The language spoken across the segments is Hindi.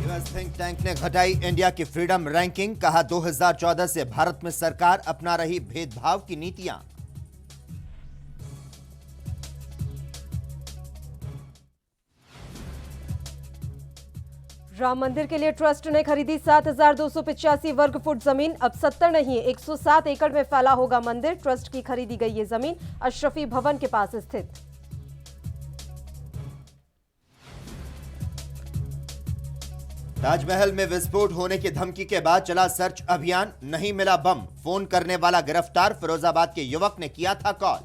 यूएस थिंक टैंक ने घटाई इंडिया की फ्रीडम रैंकिंग, कहा 2014 से भारत में सरकार अपना रही भेदभाव की नीतियां। राम मंदिर के लिए ट्रस्ट ने खरीदी 7,285 वर्ग फुट जमीन। अब 70 नहीं 107 एकड़ में फैला होगा मंदिर। ट्रस्ट की खरीदी गई ये जमीन अशरफी भवन के पास स्थित। ताजमहल में विस्फोट होने की धमकी के बाद चला सर्च अभियान, नहीं मिला बम। फोन करने वाला गिरफ्तार, फिरोजाबाद के युवक ने किया था कॉल।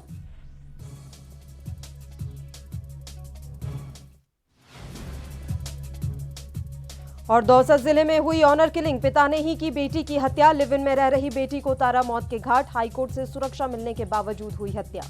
और दौसा जिले में हुई ऑनर किलिंग, पिता ने ही की बेटी की हत्या। लिव इन में रह रही बेटी को उतारा मौत के घाट। हाईकोर्ट से सुरक्षा मिलने के बावजूद हुई हत्या।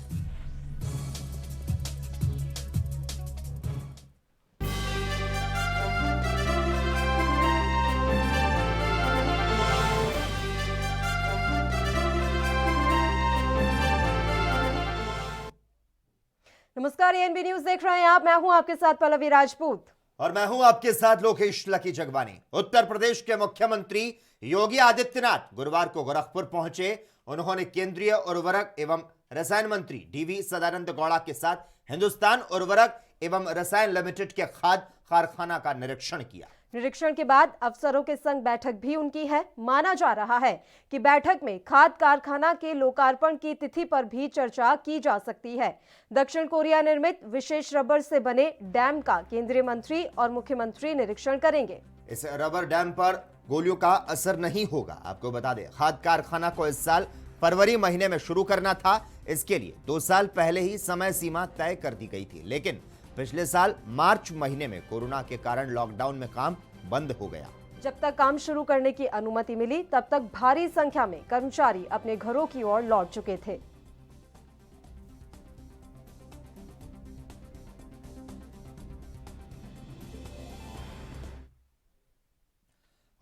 नमस्कार, एएनबी न्यूज देख रहे हैं आप। मैं हूं आपके साथ पल्लवी राजपूत और मैं हूं आपके साथ लोकेश लकी जगवानी। उत्तर प्रदेश के मुख्यमंत्री योगी आदित्यनाथ गुरुवार को गोरखपुर पहुंचे। उन्होंने केंद्रीय उर्वरक एवं रसायन मंत्री डीवी सदानंद गौड़ा के साथ हिंदुस्तान उर्वरक एवं रसायन लिमिटेड के खाद कारखाना का निरीक्षण किया। निरीक्षण के बाद अफसरों के संग बैठक भी उनकी है। माना जा रहा है कि बैठक में खाद कारखाना के लोकार्पण की तिथि पर भी चर्चा की जा सकती है। दक्षिण कोरिया निर्मित विशेष रबर से बने डैम का केंद्रीय मंत्री और मुख्यमंत्री निरीक्षण करेंगे। इस रबर डैम पर गोलियों का असर नहीं होगा। आपको बता दें, खाद कारखाना को इस साल फरवरी महीने में शुरू करना था। इसके लिए 2 साल पहले ही समय सीमा तय कर दी गई थी, लेकिन पिछले साल मार्च महीने में कोरोना के कारण लॉकडाउन में काम बंद हो गया। जब तक काम शुरू करने की अनुमति मिली, तब तक भारी संख्या में कर्मचारी अपने घरों की ओर लौट चुके थे।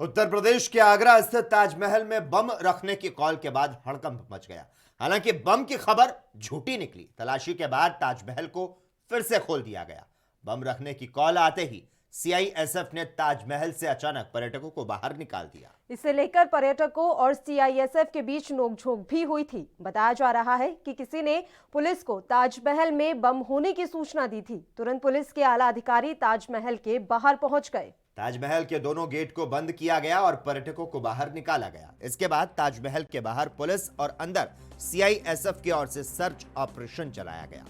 उत्तर प्रदेश के आगरा स्थित ताजमहल में बम रखने की कॉल के बाद हड़कंप मच गया। हालांकि बम की खबर झूठी निकली। तलाशी के बाद ताजमहल को फिर से खोल दिया गया। बम रखने की कॉल आते ही सीआईएसएफ ने ताजमहल से अचानक पर्यटकों को बाहर निकाल दिया। इसे लेकर पर्यटकों और सीआईएसएफ के बीच नोकझोंक भी हुई थी। बताया जा रहा है कि किसी ने पुलिस को ताजमहल में बम होने की सूचना दी थी। तुरंत पुलिस के आला अधिकारी ताजमहल के बाहर पहुंच गए। ताजमहल के दोनों गेट को बंद किया गया और पर्यटकों को बाहर निकाला गया। इसके बाद ताजमहल के बाहर पुलिस और अंदर सीआईएसएफ की ओर से सर्च ऑपरेशन चलाया गया।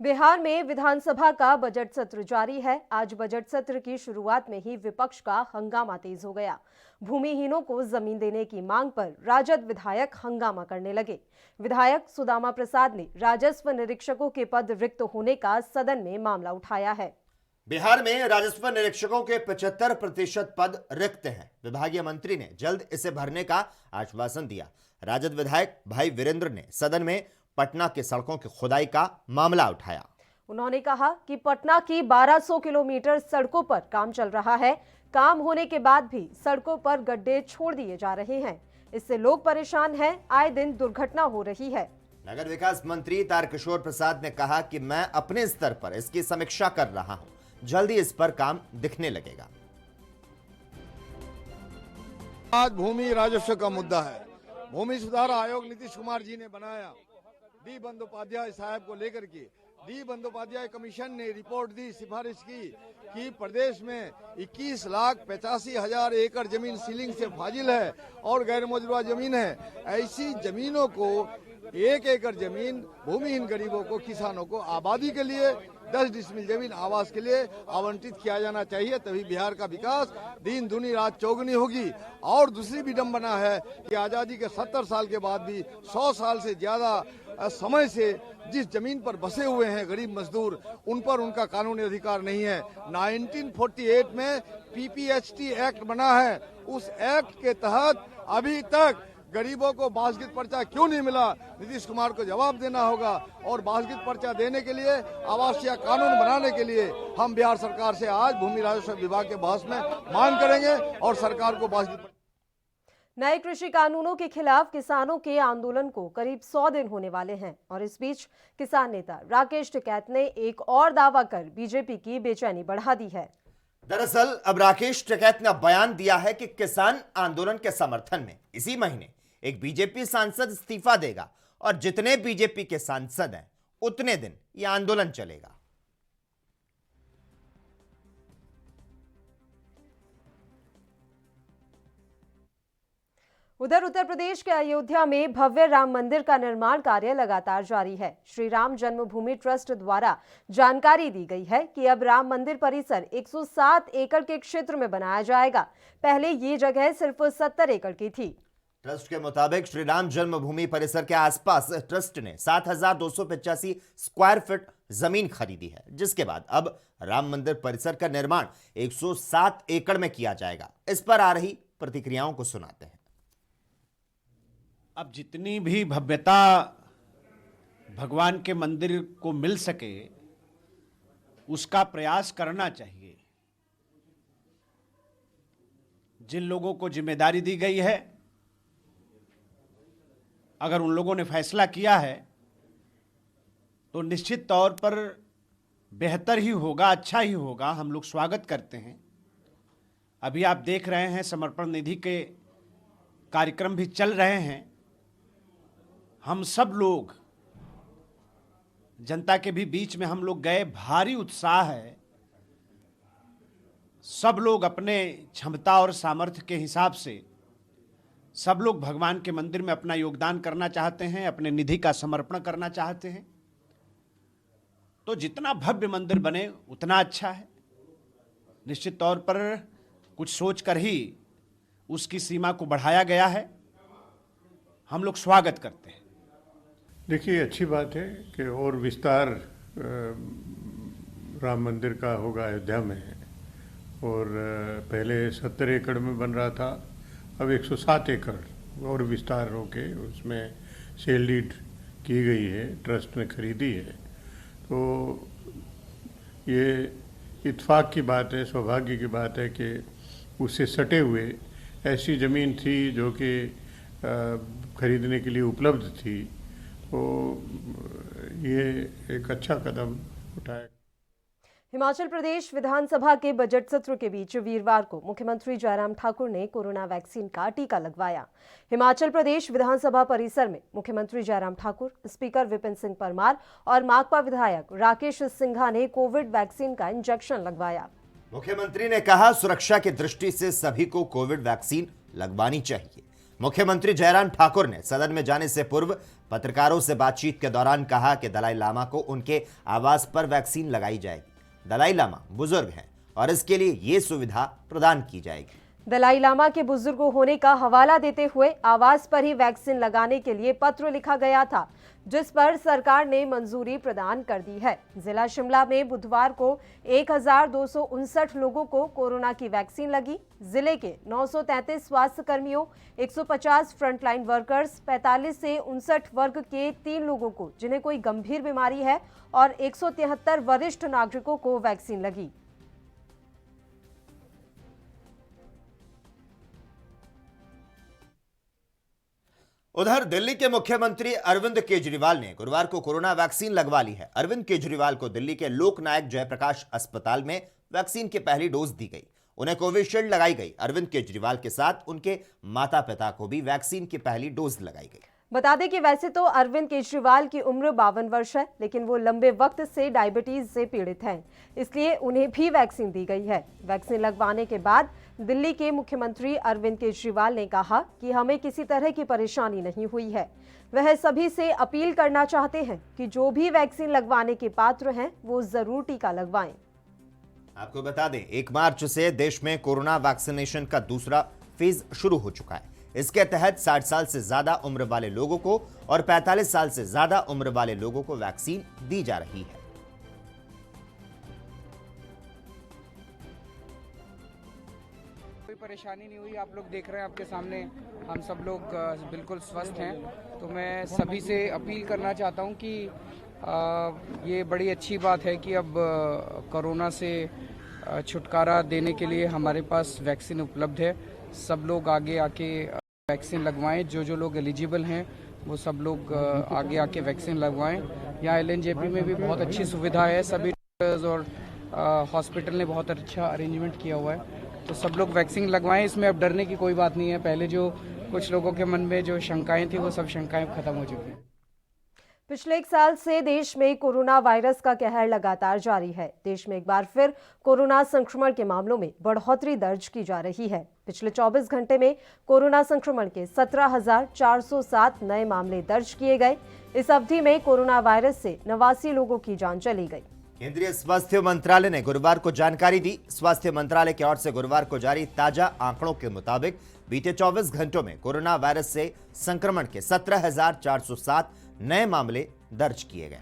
बिहार में विधानसभा का बजट सत्र जारी है। आज बजट सत्र की शुरुआत में ही विपक्ष का हंगामा तेज हो गया। भूमिहीनों को जमीन देने की मांग पर राजद विधायक हंगामा करने लगे। विधायक सुदामा प्रसाद ने राजस्व निरीक्षकों के पद रिक्त होने का सदन में मामला उठाया है। बिहार में राजस्व निरीक्षकों के 75% पद रिक्त हैं। विभागीय मंत्री ने जल्द इसे भरने का आश्वासन दिया। राजद विधायक भाई वीरेंद्र ने सदन में पटना के सड़कों की खुदाई का मामला उठाया। उन्होंने कहा कि पटना की 1200 किलोमीटर सड़कों पर काम चल रहा है। काम होने के बाद भी सड़कों पर गड्ढे छोड़ दिए जा रहे हैं। इससे लोग परेशान हैं। आए दिन दुर्घटना हो रही है। नगर विकास मंत्री तारकिशोर प्रसाद ने कहा कि मैं अपने स्तर पर इसकी समीक्षा कर रहा हूं। जल्दी इस पर काम दिखने लगेगा। आज भूमि राजस्व का मुद्दा है। भूमि सुधार आयोग नीतीश कुमार जी ने बनाया। डी बंदोपाध्याय साहब को लेकर के डी बंदोपाध्याय कमीशन ने रिपोर्ट दी, सिफारिश की कि प्रदेश में 21,85,000 एकड़ जमीन सीलिंग से फाजिल है और गैर मौजूदा जमीन है। ऐसी जमीनों को 1 एकड़ जमीन भूमिहीन गरीबों को, किसानों को आबादी के लिए 10 डिसमिल जमीन आवास के लिए आवंटित किया जाना चाहिए। तभी बिहार का विकास दिन दुनी रात चौगुनी होगी। और दूसरी विडंबना है कि आजादी के 70 साल के बाद भी 100 साल से ज्यादा समय से जिस जमीन पर बसे हुए हैं गरीब मजदूर, उन पर उनका कानूनी अधिकार नहीं है। 1948 में पीपीएचटी एक्ट बना है। उस एक्ट के तहत अभी तक गरीबों को बासगीत पर्चा क्यों नहीं मिला? नीतीश कुमार को जवाब देना होगा। और बासगीत पर्चा देने के लिए, आवासीय कानून बनाने के लिए हम बिहार सरकार से आज भूमि राजस्व विभाग के बहस में मांग करेंगे और सरकार को बासगीत। नए कृषि कानूनों के खिलाफ किसानों के आंदोलन को करीब 100 दिन होने वाले हैं और इस बीच किसान नेता राकेश टिकैत ने एक और दावा कर बीजेपी की बेचैनी बढ़ा दी है। दरअसल अब राकेश टिकैत ने बयान दिया है कि किसान आंदोलन के समर्थन में इसी महीने एक बीजेपी सांसद इस्तीफा देगा और जितने बीजेपी के सांसद हैं उतने दिन यह आंदोलन चलेगा। उधर उत्तर प्रदेश के अयोध्या में भव्य राम मंदिर का निर्माण कार्य लगातार जारी है। श्री राम जन्मभूमि ट्रस्ट द्वारा जानकारी दी गई है कि अब राम मंदिर परिसर 107 एकड़ के क्षेत्र में बनाया जाएगा। पहले ये जगह सिर्फ 70 एकड़ की थी। ट्रस्ट के मुताबिक श्री राम जन्मभूमि परिसर के आसपास ट्रस्ट ने 7,285 स्क्वायर फीट जमीन खरीदी है, जिसके बाद अब राम मंदिर परिसर का निर्माण 107 एकड़ में किया जाएगा। इस पर आ रही प्रतिक्रियाओं को सुनाते हैं। अब जितनी भी भव्यता भगवान के मंदिर को मिल सके उसका प्रयास करना चाहिए। जिन लोगों को जिम्मेदारी दी गई है, अगर उन लोगों ने फैसला किया है तो निश्चित तौर पर बेहतर ही होगा, अच्छा ही होगा। हम लोग स्वागत करते हैं। अभी आप देख रहे हैं समर्पण निधि के कार्यक्रम भी चल रहे हैं। हम सब लोग जनता के भी बीच में हम लोग गए, भारी उत्साह है। सब लोग अपने क्षमता और सामर्थ्य के हिसाब से सब लोग भगवान के मंदिर में अपना योगदान करना चाहते हैं, अपने निधि का समर्पण करना चाहते हैं। तो जितना भव्य मंदिर बने उतना अच्छा है। निश्चित तौर पर कुछ सोचकर ही उसकी सीमा को बढ़ाया गया है। हम लोग स्वागत करते हैं। देखिए, अच्छी बात है कि और विस्तार राम मंदिर का होगा अयोध्या में। और पहले 70 एकड़ में बन रहा था, अब 107 एकड़ और विस्तार होके उसमें सेल डीड की गई है, ट्रस्ट ने खरीदी है। तो ये इत्फाक की बात है, सौभाग्य की बात है कि उससे सटे हुए ऐसी ज़मीन थी जो कि खरीदने के लिए उपलब्ध थी। तो ये एक अच्छा कदम उठाया। हिमाचल प्रदेश विधानसभा के बजट सत्र के बीच वीरवार को मुख्यमंत्री जयराम ठाकुर ने कोरोना वैक्सीन का टीका लगवाया। हिमाचल प्रदेश विधानसभा परिसर में मुख्यमंत्री जयराम ठाकुर, स्पीकर विपिन सिंह परमार और माकपा विधायक राकेश सिंघा ने कोविड वैक्सीन का इंजेक्शन लगवाया। मुख्यमंत्री ने कहा, सुरक्षा की दृष्टि से सभी को कोविड वैक्सीन लगवानी चाहिए। मुख्यमंत्री जयराम ठाकुर ने सदन में जाने से पूर्व पत्रकारों से बातचीत के दौरान कहा कि दलाई लामा को उनके आवास पर वैक्सीन लगाई जाएगी। दलाई लामा बुजुर्ग हैं और इसके लिए ये सुविधा प्रदान की जाएगी। दलाई लामा के बुजुर्ग होने का हवाला देते हुए आवास पर ही वैक्सीन लगाने के लिए पत्र लिखा गया था, जिस पर सरकार ने मंजूरी प्रदान कर दी है। जिला शिमला में बुधवार को 1259 लोगों को कोरोना की वैक्सीन लगी। जिले के 933 स्वास्थ्य कर्मियों, 150 फ्रंटलाइन वर्कर्स, 45 से 59 वर्ग के 3 लोगों को जिन्हें कोई गंभीर बीमारी है और 173 वरिष्ठ नागरिकों को वैक्सीन लगी। उधर दिल्ली के मुख्यमंत्री अरविंद केजरीवाल ने गुरुवार को कोरोना वैक्सीन लगवा ली है। अरविंद केजरीवाल को दिल्ली के लोकनायक जयप्रकाश अस्पताल में वैक्सीन की पहली डोज दी गई। उन्हें कोविशील्ड लगाई गई। अरविंद केजरीवाल के साथ उनके माता पिता को भी वैक्सीन की पहली डोज लगाई गई। बता दें कि वैसे तो अरविंद केजरीवाल की उम्र 52 वर्ष है, लेकिन वो लंबे वक्त से डायबिटीज से पीड़ित हैं, इसलिए उन्हें भी वैक्सीन दी गई है। वैक्सीन लगवाने के बाद दिल्ली के मुख्यमंत्री अरविंद केजरीवाल ने कहा कि हमें किसी तरह की परेशानी नहीं हुई है। वह सभी से अपील करना चाहते हैं कि जो भी वैक्सीन लगवाने के पात्र हैं वो जरूर टीका लगवाएं। आपको बता दें, 1 मार्च से देश में कोरोना वैक्सीनेशन का दूसरा फेज शुरू हो चुका है। इसके तहत 60 साल से ज्यादा उम्र वाले लोगों को और 45 साल से ज्यादा उम्र वाले लोगों को वैक्सीन दी जा रही है। कोई परेशानी नहीं हुई। आप लोग देख रहे हैं, आपके सामने हम सब लोग बिल्कुल स्वस्थ हैं। तो मैं सभी से अपील करना चाहता हूं कि ये बड़ी अच्छी बात है कि अब कोरोना से छुटकारा देने के लिए हमारे पास वैक्सीन उपलब्ध है। सब लोग आगे आके वैक्सीन लगवाएं, जो लोग एलिजिबल हैं वो सब लोग आगे आके वैक्सीन लगवाएं। यहाँ LNJP में भी बहुत अच्छी सुविधा है, सभी डॉक्टर्स और हॉस्पिटल ने बहुत अच्छा अरेंजमेंट किया हुआ है, तो सब लोग वैक्सीन लगवाएं। इसमें अब डरने की कोई बात नहीं है। पहले जो कुछ लोगों के मन में जो शंकाएं थी वो सब शंकाएं खत्म हो चुकी हैं। पिछले 1 साल से देश में कोरोना वायरस का कहर लगातार जारी है। देश में एक बार फिर कोरोना संक्रमण के मामलों में बढ़ोतरी दर्ज की जा रही है। पिछले 24 घंटे में कोरोना संक्रमण के 17,407 नए मामले दर्ज किए गए। इस अवधि में कोरोना वायरस से 89 लोगों की जान चली गई। केंद्रीय स्वास्थ्य मंत्रालय ने गुरुवार को जानकारी दी। स्वास्थ्य मंत्रालय की ओर से गुरुवार को जारी ताजा आंकड़ों के मुताबिक बीते 24 घंटों में कोरोना वायरस से संक्रमण के 17,407 नए मामले दर्ज किए गए।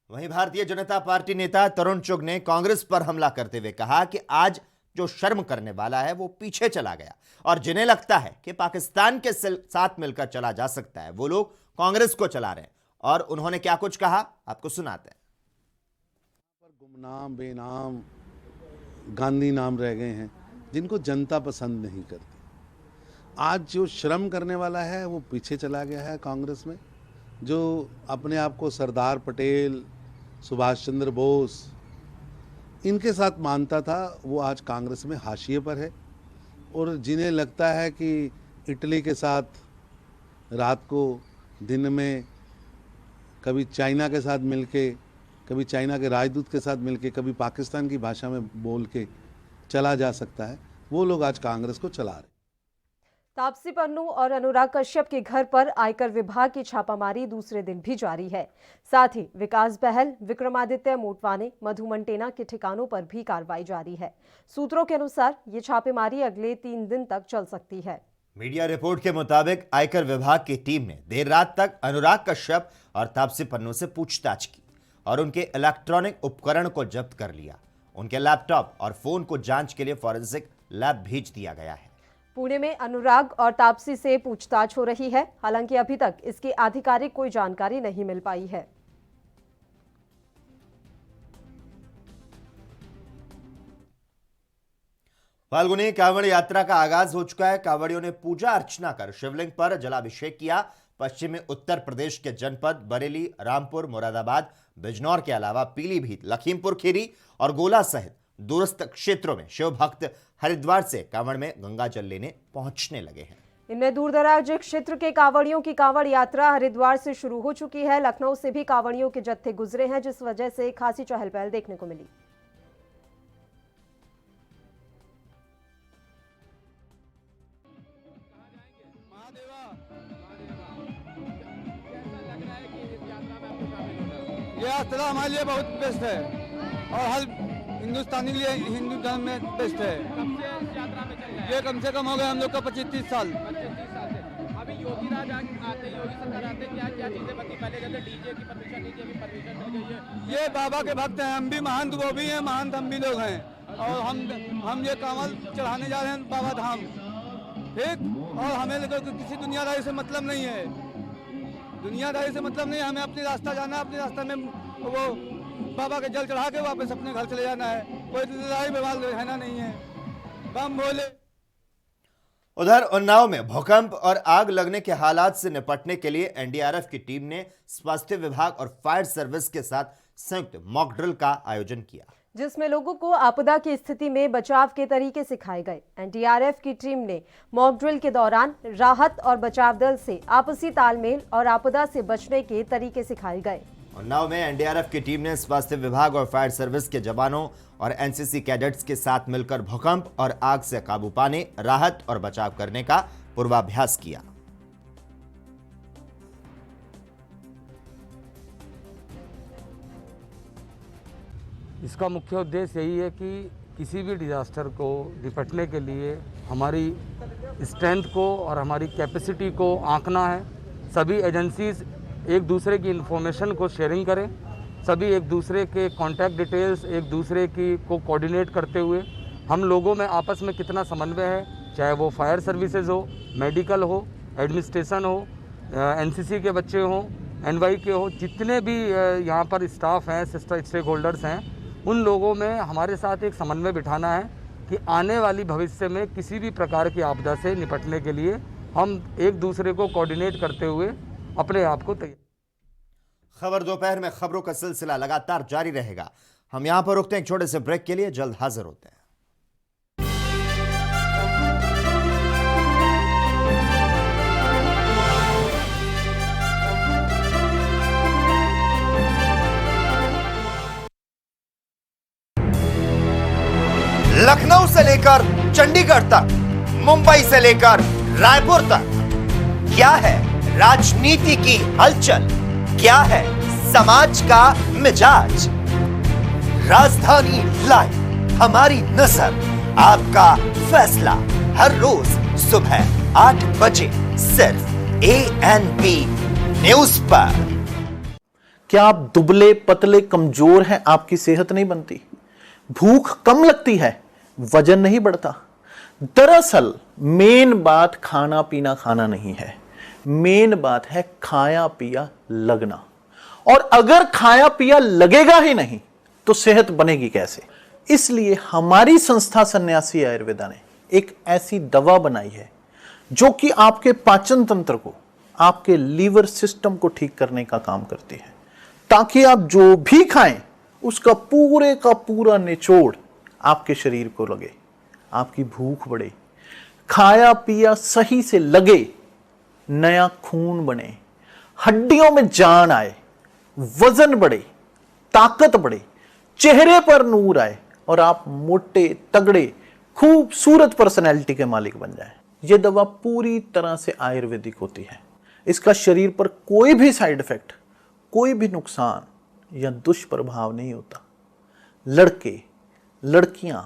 वहीं भारतीय जनता पार्टी नेता तरुण चुग ने कांग्रेस पर हमला करते हुए कहा कि आज जो शर्म करने वाला है वो पीछे चला गया और जिन्हें लगता है कि पाकिस्तान के साथ मिलकर चला जा सकता है वो लोग कांग्रेस को चला रहे हैं। और उन्होंने क्या कुछ कहा आपको सुनाते हैं। गुमनाम बेनाम गांधी नाम रह गए हैं जिनको जनता पसंद नहीं करती। आज जो शर्म करने वाला है वो पीछे चला गया है कांग्रेस में। जो अपने आप को सरदार पटेल, सुभाष चंद्र बोस इनके साथ मानता था वो आज कांग्रेस में हाशिए पर है। और जिन्हें लगता है कि इटली के साथ रात को दिन में कभी चाइना के साथ मिलके, कभी चाइना के राजदूत के साथ मिलके, कभी पाकिस्तान की भाषा में बोल के चला जा सकता है, वो लोग आज कांग्रेस को चला रहे। तापसी पन्नू और अनुराग कश्यप के घर पर आयकर विभाग की छापामारी दूसरे दिन भी जारी है। साथ ही विकास बहल, विक्रमादित्य मोटवाने, मधु मंटेना के ठिकानों पर भी कार्रवाई जारी है। सूत्रों के अनुसार ये छापेमारी अगले 3 दिन तक चल सकती है। मीडिया रिपोर्ट के मुताबिक आयकर विभाग की टीम ने देर रात तक अनुराग कश्यप और तापसी पन्नू से पूछताछ की और उनके इलेक्ट्रॉनिक उपकरण को जब्त कर लिया। उनके लैपटॉप और फोन को जांच के लिए फॉरेंसिक लैब भेज दिया गया है। पुणे में अनुराग और तापसी से पूछताछ हो रही है। हालांकि अभी तक इसकी आधिकारिक कोई जानकारी नहीं मिल पाई है। फाल्गुनी कांवड़ यात्रा का आगाज हो चुका है। कांवड़ियों ने पूजा अर्चना कर शिवलिंग पर जलाभिषेक किया। पश्चिमी उत्तर प्रदेश के जनपद बरेली, रामपुर, मुरादाबाद, बिजनौर के अलावा पीलीभीत, लखीमपुर खीरी और गोला सहित दूरस्थ क्षेत्रों में शिव भक्त हरिद्वार से कांवड़ में गंगा जल लेने पहुंचने लगे हैं। इनमें दूरदराज क्षेत्र के कांवड़ियों की कांवड़ यात्रा हरिद्वार से शुरू हो चुकी है। लखनऊ से भी कांवड़ियों के जत्थे गुजरे हैं, जिस वजह से खासी चहल पहल देखने को मिली। ये यात्रा हमारे लिए बहुत बेस्ट है और हर हिंदुस्तानी के लिए हिंदू धर्म में बेस्ट है। ये कम से कम हो गए हम लोग का 25-30 साल। अभी योगी राज आते, योगी सरकार आते, क्या क्या चीजें बनती? पहले कहते डीजे की परमिशन नहीं थी, अभी परमिशन मिल गई है। ये बाबा के भक्त हैं, हम भी महंत वो भी हैं, महंत हम भी लोग हैं और हम ये कांवड़ चढ़ाने जा रहे हैं बाबा धाम, ठीक। और हमें किसी दुनियादारी से मतलब नहीं है, दुनियादारी से मतलब नहीं है। हमें अपनी रास्ता जाना है, अपने रास्ते में वो बाबा के जल चढ़ा के वापस अपने घर चले जाना है। कोई लड़ाई विवाद रहना नहीं है। बम बोले। उधर उन्नाव में भूकंप और आग लगने के हालात से निपटने के लिए एनडीआरएफ की टीम ने स्वास्थ्य विभाग और फायर सर्विस के साथ संयुक्त मॉक ड्रिल का आयोजन किया, जिसमें लोगों को आपदा की स्थिति में बचाव के तरीके सिखाए गए। एनडीआरएफ की टीम ने मॉक ड्रिल के दौरान राहत और बचाव दल से आपसी तालमेल और आपदा से बचने के तरीके सिखाए गए। उन्नाव में एनडीआरएफ की टीम ने स्वास्थ्य विभाग और फायर सर्विस के जवानों और एनसीसी कैडेट्स के साथ मिलकर भूकंप और आग से काबू पाने, राहत और बचाव करने का पूर्वाभ्यास किया। इसका मुख्य उद्देश्य यही है कि किसी भी डिजास्टर को निपटने के लिए हमारी स्ट्रेंथ को और हमारी कैपेसिटी को आंकना है। सभी एजेंसीज एक दूसरे की इंफॉर्मेशन को शेयरिंग करें, सभी एक दूसरे के कॉन्टैक्ट डिटेल्स एक दूसरे की को कोऑर्डिनेट करते हुए हम लोगों में आपस में कितना समन्वय है, चाहे वो फायर सर्विसेज हो, मेडिकल हो, एडमिनिस्ट्रेशन हो, एनसीसी के बच्चे हों एनवाई के हो, जितने भी यहाँ पर स्टाफ हैं, स्टेक होल्डर्स हैं, उन लोगों में हमारे साथ एक समन्वय बिठाना है कि आने वाली भविष्य में किसी भी प्रकार की आपदा से निपटने के लिए हम एक दूसरे को कोऑर्डिनेट करते हुए अपने आप को तैयार। खबर दोपहर में खबरों का सिलसिला लगातार जारी रहेगा। हम यहां पर रुकते हैं एक छोटे से ब्रेक के लिए, जल्द हाजिर होते हैं। लखनऊ से लेकर चंडीगढ़ तक, मुंबई से लेकर रायपुर तक, क्या है राजनीति की हलचल, क्या है समाज का मिजाज। राजधानी लाइव, हमारी नजर, आपका फैसला, हर रोज सुबह 8 बजे सिर्फ ANP न्यूज पर। क्या आप दुबले पतले कमजोर हैं, आपकी सेहत नहीं बनती, भूख कम लगती है, वजन नहीं बढ़ता? दरअसल मेन बात खाना पीना खाना नहीं है, मेन बात है खाया पिया लगना। और अगर खाया पिया लगेगा ही नहीं तो सेहत बनेगी कैसे? इसलिए हमारी संस्था सन्यासी आयुर्वेदा ने एक ऐसी दवा बनाई है जो कि आपके पाचन तंत्र को, आपके लीवर सिस्टम को ठीक करने का काम करती है, ताकि आप जो भी खाएं उसका पूरे का पूरा निचोड़ आपके शरीर को लगे, आपकी भूख बढ़े, खाया पिया सही से लगे, नया खून बने, हड्डियों में जान आए, वजन बढ़े, ताकत बढ़े, चेहरे पर नूर आए और आप मोटे तगड़े खूबसूरत पर्सनैलिटी के मालिक बन जाएं। यह दवा पूरी तरह से आयुर्वेदिक होती है। इसका शरीर पर कोई भी साइड इफेक्ट, कोई भी नुकसान या दुष्प्रभाव नहीं होता। लड़के लड़कियां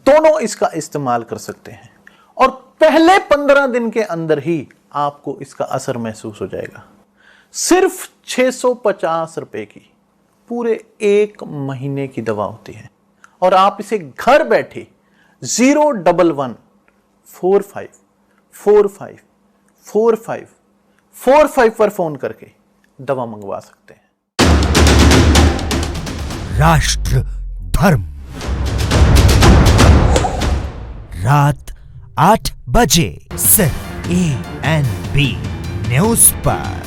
दोनों इसका इस्तेमाल कर सकते हैं और पहले 15 दिन के अंदर ही आपको इसका असर महसूस हो जाएगा। सिर्फ 650 रुपए की पूरे 1 महीने की दवा होती है और आप इसे घर बैठे 01145454545 पर फोन करके दवा मंगवा सकते हैं। राष्ट्र धर्म, रात 8 बजे सिर्फ ANP न्यूज पर।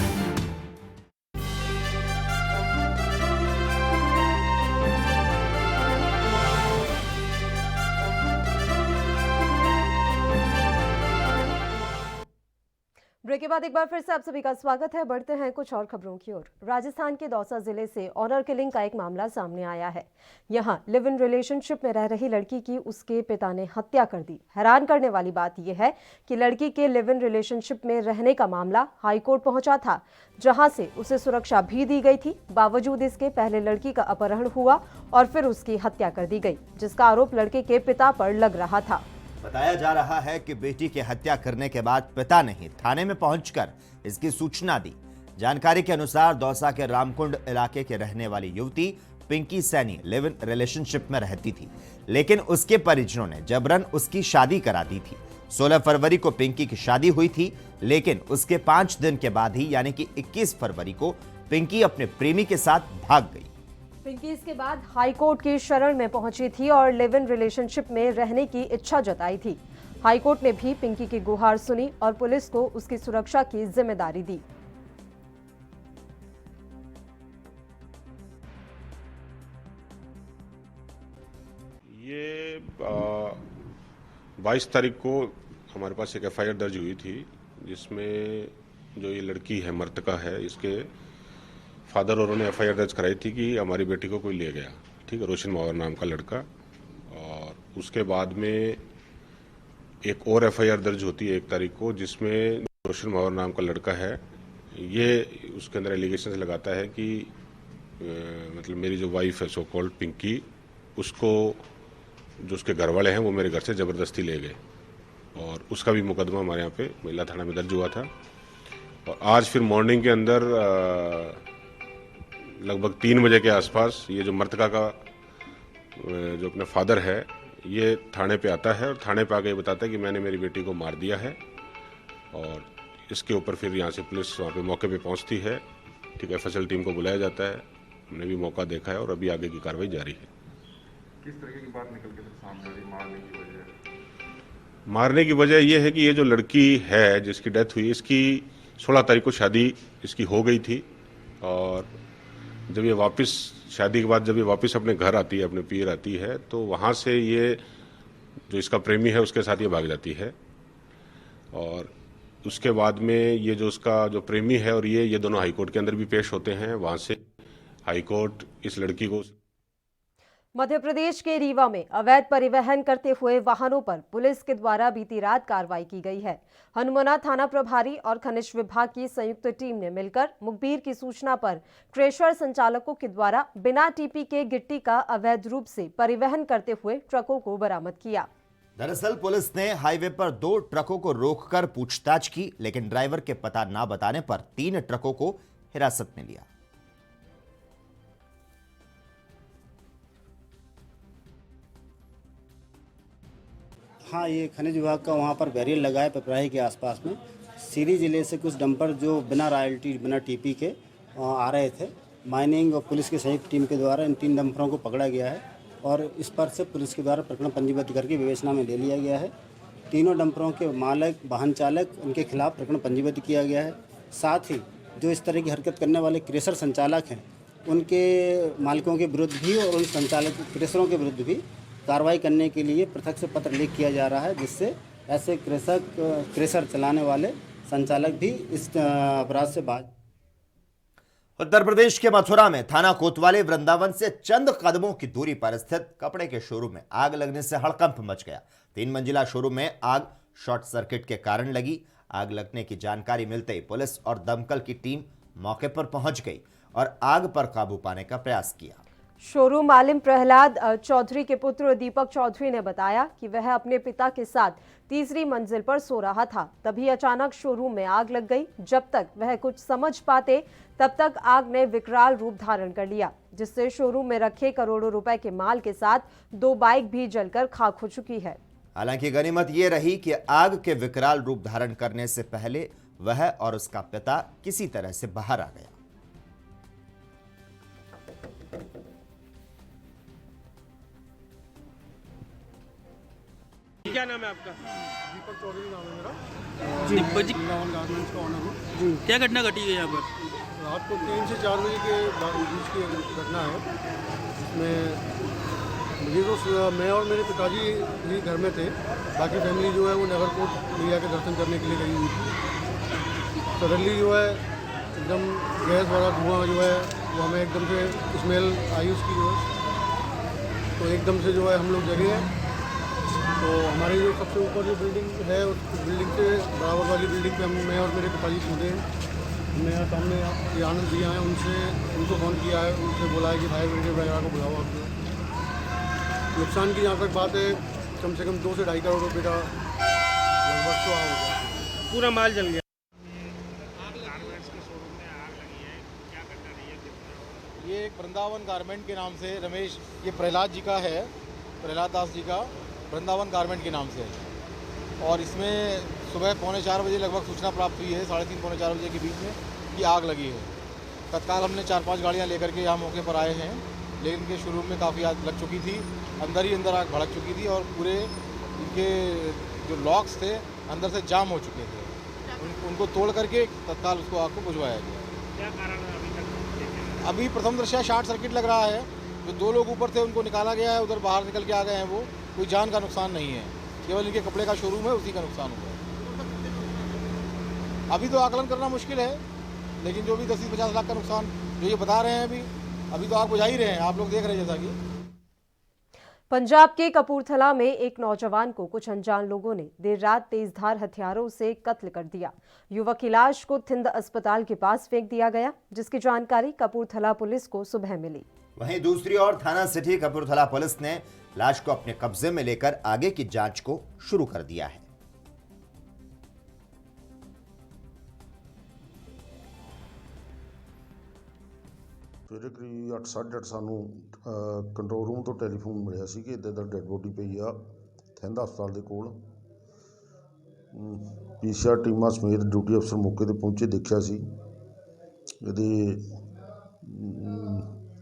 ब्रेक के बाद एक बार फिर से आप सभी का स्वागत है। बढ़ते हैं कुछ और खबरों की ओर। राजस्थान के दौसा जिले से ऑनर किलिंग का एक मामला सामने आया है। यहां लिव इन रिलेशनशिप में रह रही लड़की की उसके पिता ने हत्या कर दी। हैरान करने वाली बात यह है कि लड़की के लिव इन रिलेशनशिप में रहने का मामला हाईकोर्ट पहुंचा था, जहां से उसे सुरक्षा भी दी गई थी। बावजूद इसके पहले लड़की का अपहरण हुआ और फिर उसकी हत्या कर दी गई, जिसका आरोप लड़के के पिता पर लग रहा था। बताया जा रहा है कि बेटी की हत्या करने के बाद पिता ने ही थाने में पहुंचकर इसकी सूचना दी। जानकारी के अनुसार दौसा के रामकुंड इलाके के रहने वाली युवती Pinki Saini live in relationship में रहती थी, लेकिन उसके परिजनों ने जबरन उसकी शादी करा दी थी। 16 फरवरी को पिंकी की शादी हुई थी, लेकिन उसके 5 दिन के बाद ही यानी कि 21 फरवरी को पिंकी अपने प्रेमी के साथ भाग गई। पिंकी इसके बाद हाईकोर्ट की शरण में पहुंची थी और लिव इन रिलेशनशिप में रहने की इच्छा जताई थी। हाईकोर्ट ने भी पिंकी की गुहार सुनी और पुलिस को उसकी सुरक्षा की जिम्मेदारी दी। ये 22 तारीख को हमारे पास एक FIR दर्ज हुई थी, जिसमें जो ये लड़की है, मृतका है, इसके फादर और उन्होंने FIR दर्ज कराई थी कि हमारी बेटी को कोई ले गया, ठीक है, रोशन मावर नाम का लड़का। और उसके बाद में एक और FIR दर्ज होती है 1 तारीख को, जिसमें रोशन मावर नाम का लड़का है, ये उसके अंदर एलिगेशन लगाता है कि मतलब मेरी जो वाइफ है सो कॉल्ड पिंकी, उसको जो उसके घर वाले हैं वो मेरे घर से ज़बरदस्ती ले गए, और उसका भी मुकदमा हमारे यहाँ पे महिला थाना में दर्ज हुआ था। और आज फिर मॉर्निंग के अंदर लगभग 3 बजे के आसपास ये जो मृतका का जो अपने फादर है, ये थाने पे आता है और थाने पे आके बताता है कि मैंने मेरी बेटी को मार दिया है। और इसके ऊपर फिर यहाँ से पुलिस वहाँ पे मौके पे पहुँचती है ठीक एफएसएल टीम को बुलाया जाता है। हमने भी मौका देखा है और अभी आगे की कार्रवाई जारी है। किस तरीके की बात निकल के सामने आई मारने की वजह? मारने की वजह यह है कि ये जो लड़की है जिसकी डेथ हुई, इसकी 16 तारीख को शादी इसकी हो गई थी और जब ये वापस शादी के बाद जब ये वापस अपने घर आती है, अपने पियर आती है, तो वहाँ से ये जो इसका प्रेमी है उसके साथ ये भाग जाती है और उसके बाद में ये जो उसका जो प्रेमी है और ये दोनों हाईकोर्ट के अंदर भी पेश होते हैं। वहाँ से हाईकोर्ट इस लड़की को मध्य प्रदेश के रीवा में अवैध परिवहन करते हुए वाहनों पर पुलिस के द्वारा बीती रात कार्रवाई की गई है। हनुमाना थाना प्रभारी और खनिज विभाग की संयुक्त टीम ने मिलकर मुखबिर की सूचना पर क्रेशर संचालकों के द्वारा बिना टीपी के गिट्टी का अवैध रूप से परिवहन करते हुए ट्रकों को बरामद किया। दरअसल पुलिस ने हाईवे पर 2 ट्रकों को रोककर पूछताछ की, लेकिन ड्राइवर के पता न बताने पर 3 ट्रकों को हिरासत में लिया। हाँ, ये खनिज विभाग का वहाँ पर बैरियर लगा है पिपराही के आसपास में। सीरी जिले से कुछ डंपर जो बिना रॉयल्टी बिना टीपी के आ रहे थे। माइनिंग और पुलिस की संयुक्त टीम के द्वारा इन 3 डंपरों को पकड़ा गया है और इस पर से पुलिस के द्वारा प्रकरण पंजीबद्ध करके विवेचना में ले लिया गया है। तीनों डंपरों के मालिक, वाहन चालक, उनके खिलाफ प्रकरण पंजीबद्ध किया गया है। साथ ही जो इस तरह की हरकत करने वाले क्रेशर संचालक हैं, उनके मालिकों के विरुद्ध भी और उन संचालक क्रेशरों के विरुद्ध भी कार्रवाई करने के लिए पृथक से पत्र लिख किया जा रहा है, जिससे ऐसे क्रेशर चलाने वाले संचालक भी इस अपराध से बाज। उत्तर प्रदेश के मथुरा में थाना कोतवाली वृंदावन से चंद कदमों की दूरी पर स्थित कपड़े के शोरूम में आग लगने से हड़कंप मच गया। 3 मंजिला शोरूम में आग शॉर्ट सर्किट के कारण लगी। आग लगने की जानकारी मिलते ही पुलिस और दमकल की टीम मौके पर पहुंच गई और आग पर काबू पाने का प्रयास किया। शोरूम मालिक प्रहलाद चौधरी के पुत्र दीपक चौधरी ने बताया कि वह अपने पिता के साथ तीसरी मंजिल पर सो रहा था, तभी अचानक शोरूम में आग लग गई। जब तक वह कुछ समझ पाते तब तक आग ने विकराल रूप धारण कर लिया, जिससे शोरूम में रखे करोड़ों रुपए के माल के साथ 2 बाइक भी जलकर खाक हो चुकी है। हालांकि गनीमत यह रही कि आग के विकराल रूप धारण करने से पहले वह और उसका पिता किसी तरह से बाहर आ गया। क्या नाम है आपका? दीपक चौधरी नाम है मेरा। दीपक जी, वृंदावन गारमेंट्स का ओनर हूँ। जी, क्या घटना घटी है यहाँ पर? रात को 3 से 4 बजे के बीच की घटना है। इसमें मुझे तो मैं और मेरे पिताजी ही घर में थे, बाकी फैमिली जो है वो नगरकोट मैया के दर्शन करने के लिए गई हुई थी। सडनली जो है एकदम गैस वाला धुआं जो है वो हमें एकदम से स्मेल आई उसकी जो है, तो एकदम से जो है हम लोग जगे हैं। तो हमारी जो सबसे ऊपर जो बिल्डिंग है उस बिल्डिंग से बराबर वाली बिल्डिंग पे मैं और मेरे पिताजी कूदे हैं। मेरे सामने ये आनंद भैया हैं, उनको फ़ोन किया है, उनसे बोला है कि फायर ब्रिगेड वगैरह को बुलाओ। आपको नुकसान की जहाँ तक बात है, कम से कम 2 से 2.5 करोड़ रुपये का लगभग तो हो गया। पूरा माल जल गया। ये एक वृंदावन गारमेंट के नाम से रमेश, ये प्रहलाद जी का है, प्रहलाद दास जी का वृंदावन गारमेंट के नाम से है। और इसमें सुबह 3:45 बजे लगभग सूचना प्राप्त हुई है, 3:30 पौने 4 बजे के बीच में, कि आग लगी है। तत्काल हमने 4-5 गाड़ियां लेकर के यहाँ मौके पर आए हैं, लेकिन इनके शोरूम में काफ़ी आग लग चुकी थी, अंदर ही अंदर आग भड़क चुकी थी और पूरे इनके जो लॉक्स थे अंदर से जाम हो चुके थे। उनको तोड़ करके तत्काल उसको आग को बुझवाया गया। क्या कारण है अभी तक? अभी प्रथम दृष्टया शॉर्ट सर्किट लग रहा है। जो 2 लोग ऊपर थे उनको निकाला गया है, उधर बाहर निकल के आ गए हैं। वो कोई जान का नुकसान नहीं है, केवल इनके कपड़े का शोरूम है उसी का नुकसान हुआ है। अभी तो आकलन करना मुश्किल है, लेकिन जो भी 10 से 50 लाख का नुकसान जो ये बता रहे हैं अभी तो आग बुझा ही रहे हैं, आप लोग देख रहे हैं। जैसा कि पंजाब के कपूरथला में एक नौजवान को कुछ अनजान लोगों ने देर रात तेजधार हथियारों से कत्ल कर दिया। युवक की लाश को थिंद अस्पताल के पास फेंक दिया गया, जिसकी जानकारी कपूरथला पुलिस को सुबह मिली। वहीं दूसरी ओर थाना सिटी कपूरथला पुलिस ने लाश को अपने कब्जे में लेकर आगे की जांच को शुरू कर दिया है। ਸਵੇਰੇ ਕਰੀਬ 8:30 ਸਾਨੂੰ ਕੰਟਰੋਲ ਰੂਮ ਤੋਂ ਟੈਲੀਫੋਨ ਮਿਲਿਆ ਸੀ ਕਿ ਇੱਦਾਂ ਡੈੱਡ ਬੋਡੀ ਪਈ ਆ ਥਿੰਦ ਹਸਪਤਾਲ ਦੇ ਕੋਲ। ਪੀਸੀਆਰ ਟੀਮਾਂ ਸਮੇਤ ਡਿਊਟੀ ਅਫਸਰ ਮੌਕੇ ਤੇ ਪਹੁੰਚੇ, ਦੇਖਿਆ ਸੀ ਇਹਦੇ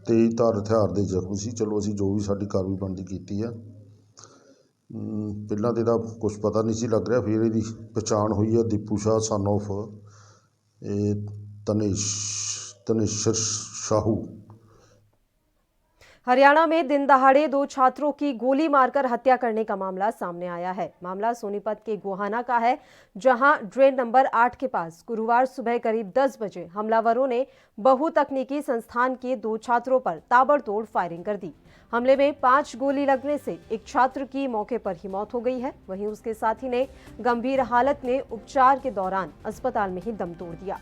23 ਧਾਰ ਹਥਿਆਰ ਦੇ ਜ਼ਖਮ ਸੀ। ਚਲੋ ਅਸੀਂ ਜੋ ਵੀ ਸਾਡੀ ਕਾਰਵਾਈ ਬਣਦੀ ਕੀਤੀ ਆ। ਪਹਿਲਾਂ ਤਾਂ ਇਹਦਾ ਕੁਝ ਪਤਾ ਨਹੀਂ ਸੀ ਲੱਗ ਰਿਹਾ, ਫਿਰ ਇਹਦੀ ਪਛਾਣ ਹੋਈ ਆ ਦੀਪੂ ਸ਼ਾਹ ਸਨ ਆਫ तनेश्वर शाहू। हरियाणा में दिन दहाड़े 2 छात्रों की गोली मारकर हत्या करने का मामला सामने आया है। मामला सोनीपत के गोहाना का है, जहां ड्रेन नंबर 8 के पास गुरुवार सुबह करीब 10 बजे हमलावरों ने बहुतकनीकी संस्थान के 2 छात्रों पर ताबड़तोड़ फायरिंग कर दी। हमले में 5 गोली लगने से एक छात्र की मौके पर ही मौत हो गई है। वहीं उसके साथी ने गंभीर हालत में उपचार के दौरान अस्पताल में ही दम तोड़ दिया।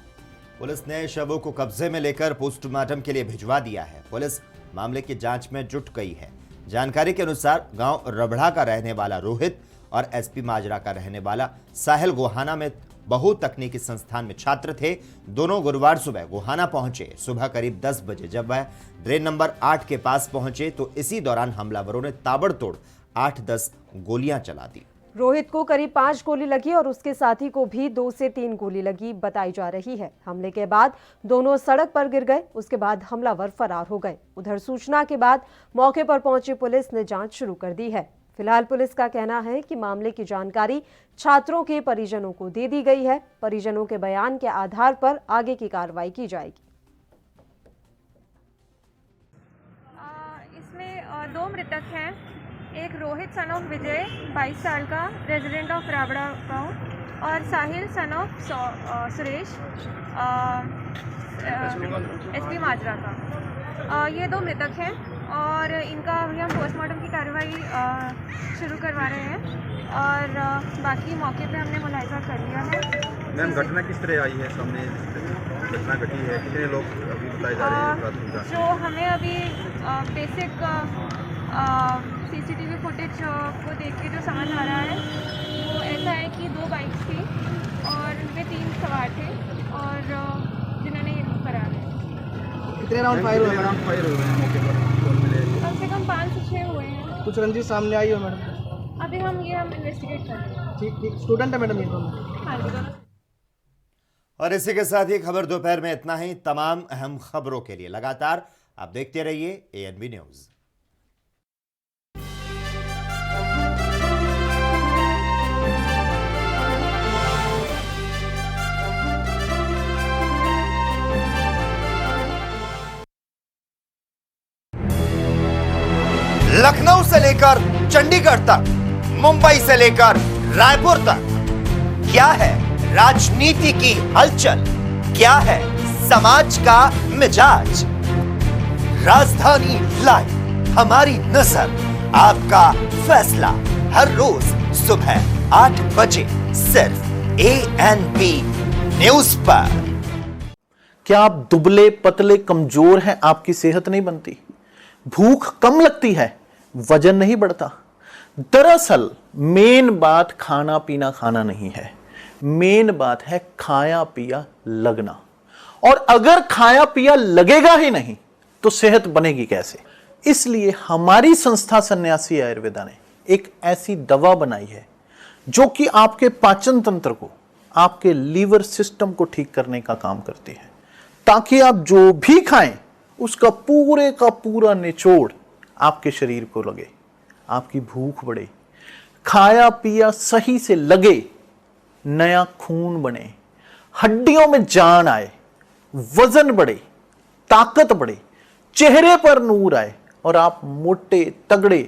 पुलिस ने शवों को कब्जे में लेकर पोस्टमार्टम के लिए भिजवा दिया है। पुलिस मामले की जांच में जुट गई है। जानकारी के अनुसार गांव रबड़ा का रहने वाला रोहित और एसपी माजरा का रहने वाला साहिल गोहाना में बहुतकनीकी संस्थान में छात्र थे। दोनों गुरुवार सुबह गोहाना पहुंचे। सुबह करीब 10 बजे जब वह ड्रेन नंबर 8 के पास पहुंचे तो इसी दौरान हमलावरों ने ताबड़तोड़ 8-10 गोलियां चला दी। रोहित को करीब 5 गोली लगी और उसके साथी को भी 2 से 3 गोली लगी बताई जा रही है। हमले के बाद दोनों सड़क पर गिर गए। उसके बाद हमलावर फरार हो गए। उधर सूचना के बाद मौके पर पहुंची पुलिस ने जांच शुरू कर दी है। फिलहाल पुलिस का कहना है कि मामले की जानकारी छात्रों के परिजनों को दे दी गई है। परिजनों के बयान के आधार पर आगे की कार्रवाई की जाएगी। इसमें 2 मृतक हैं। एक रोहित सन ऑफ विजय 22 साल का, रेजिडेंट ऑफ राबड़ा गाँव, और साहिल सन ऑफ सुरेश एसपी माजरा का। ये 2 मृतक हैं और इनका अभी हम पोस्टमार्टम की कार्रवाई शुरू करवा रहे हैं और बाकी मौके पे हमने मुलाहिजा कर लिया है। मैम, घटना किस तरह आई है सामने? घटना घटी है, कितने लोग अभी बताए जा रहे हैं? जो हमें अभी बेसिक सीसीटीवी फुटेज को देख के जो समझ आ रहा है वो ऐसा है कि 2 बाइक्स थी और उनपे 3 सवार थे और जिन्होंने ये करा है। कितने राउंड फायर हुए हैं मौके पर? कम से कम 5 से 6 हुए हैं। कुछ रंजिश सामने आई हो मैडम? अभी हम इन्वेस्टिगेट कर रहे हैं। ठीक, स्टूडेंट है मैडम ये दोनों? हाँ जी, दोनों। और इसी के साथ ही खबर दोपहर में इतना ही। तमाम अहम खबरों के लिए लगातार आप देखते रहिए ANB न्यूज। लखनऊ से लेकर चंडीगढ़ तक, मुंबई से लेकर रायपुर तक, क्या है राजनीति की हलचल, क्या है समाज का मिजाज। राजधानी लाइव, हमारी नजर, आपका फैसला, हर रोज सुबह 8 बजे सिर्फ ANB न्यूज पर। क्या आप दुबले पतले कमजोर हैं, आपकी सेहत नहीं बनती, भूख कम लगती है, वजन नहीं बढ़ता? दरअसल मेन बात खाना पीना खाना नहीं है, मेन बात है खाया पिया लगना। और अगर खाया पिया लगेगा ही नहीं तो सेहत बनेगी कैसे? इसलिए हमारी संस्था सन्यासी आयुर्वेदा ने एक ऐसी दवा बनाई है जो कि आपके पाचन तंत्र को, आपके लीवर सिस्टम को ठीक करने का काम करती है, ताकि आप जो भी खाएं उसका पूरे का पूरा निचोड़ आपके शरीर को लगे, आपकी भूख बढ़े, खाया पिया सही से लगे, नया खून बने, हड्डियों में जान आए, वजन बढ़े, ताकत बढ़े, चेहरे पर नूर आए और आप मोटे तगड़े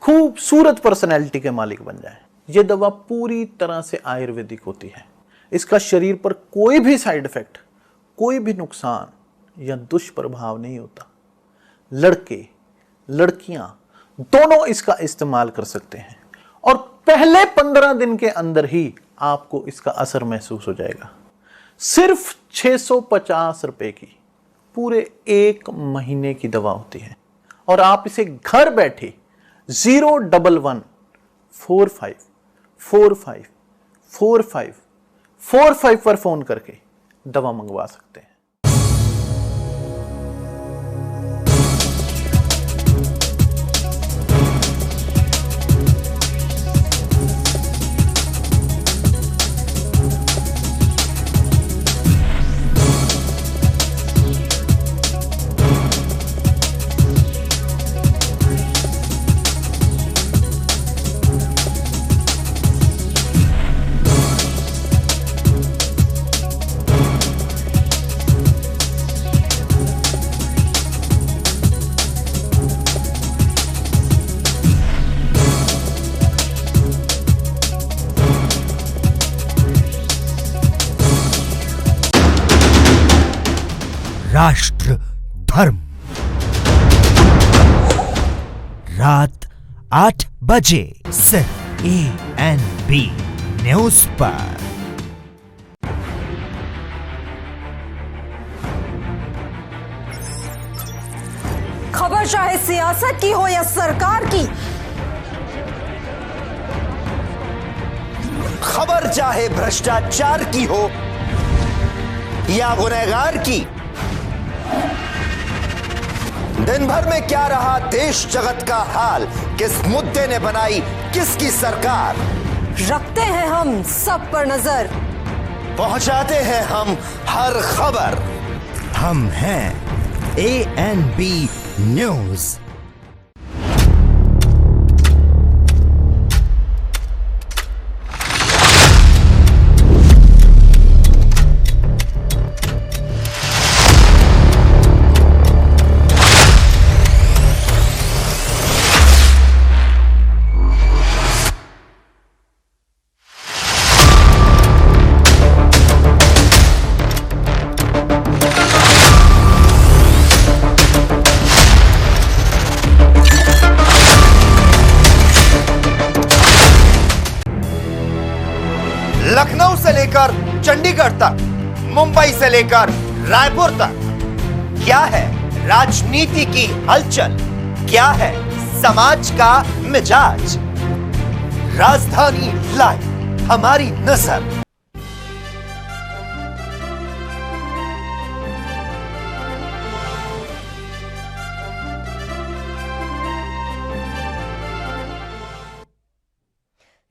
खूबसूरत पर्सनैलिटी के मालिक बन जाएं। यह दवा पूरी तरह से आयुर्वेदिक होती है। इसका शरीर पर कोई भी साइड इफेक्ट, कोई भी नुकसान या दुष्प्रभाव नहीं होता। लड़के लड़कियां दोनों इसका इस्तेमाल कर सकते हैं और पहले 15 दिन के अंदर ही आपको इसका असर महसूस हो जाएगा। सिर्फ 650 रुपए की पूरे 1 महीने की दवा होती है और आप इसे घर बैठे 011 45 45 45 45 पर फोन करके दवा मंगवा सकते हैं। राष्ट्र धर्म रात 8 बजे सिर्फ ANB न्यूज पर। खबर चाहे सियासत की हो या सरकार की, खबर चाहे भ्रष्टाचार की हो या गुनहगार की, दिन भर में क्या रहा देश जगत का हाल, किस मुद्दे ने बनाई किसकी सरकार, रखते हैं हम सब पर नजर, पहुंचाते हैं हम हर खबर। हम हैं ANB न्यूज। लखनऊ से लेकर चंडीगढ़ तक, मुंबई से लेकर रायपुर तक, क्या है राजनीति की हलचल, क्या है समाज का मिजाज। राजधानी लाइव, हमारी नजर।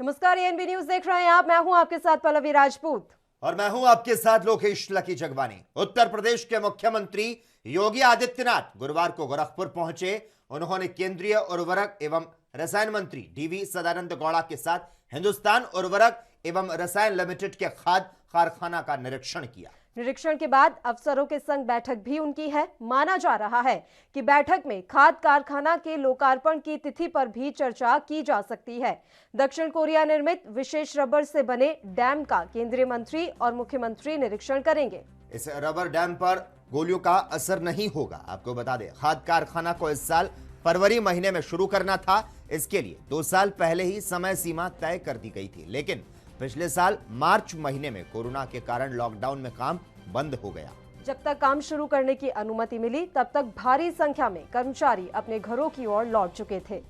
नमस्कार, ANB न्यूज देख रहे हैं आप। मैं हूं आपके साथ पल्लवी राजपूत और मैं हूं आपके साथ लोकेश लकी जगवानी। उत्तर प्रदेश के मुख्यमंत्री योगी आदित्यनाथ गुरुवार को गोरखपुर पहुंचे। उन्होंने केंद्रीय उर्वरक एवं रसायन मंत्री DV सदानंद गौड़ा के साथ हिंदुस्तान उर्वरक एवं रसायन लिमिटेड के खाद कारखाना का निरीक्षण किया। निरीक्षण के बाद अफसरों के संग बैठक भी उनकी है। माना जा रहा है कि बैठक में खाद कारखाना के लोकार्पण की तिथि पर भी चर्चा की जा सकती है। दक्षिण कोरिया निर्मित विशेष रबर से बने डैम का केंद्रीय मंत्री और मुख्यमंत्री निरीक्षण करेंगे। इस रबर डैम पर गोलियों का असर नहीं होगा। आपको बता दें, खाद कारखाना को इस साल फरवरी महीने में शुरू करना था। इसके लिए 2 साल पहले ही समय सीमा तय कर दी गई थी, लेकिन पिछले साल मार्च महीने में कोरोना के कारण लॉकडाउन में काम बंद हो गया। जब तक काम शुरू करने की अनुमति मिली, तब तक भारी संख्या में कर्मचारी अपने घरों की ओर लौट चुके थे।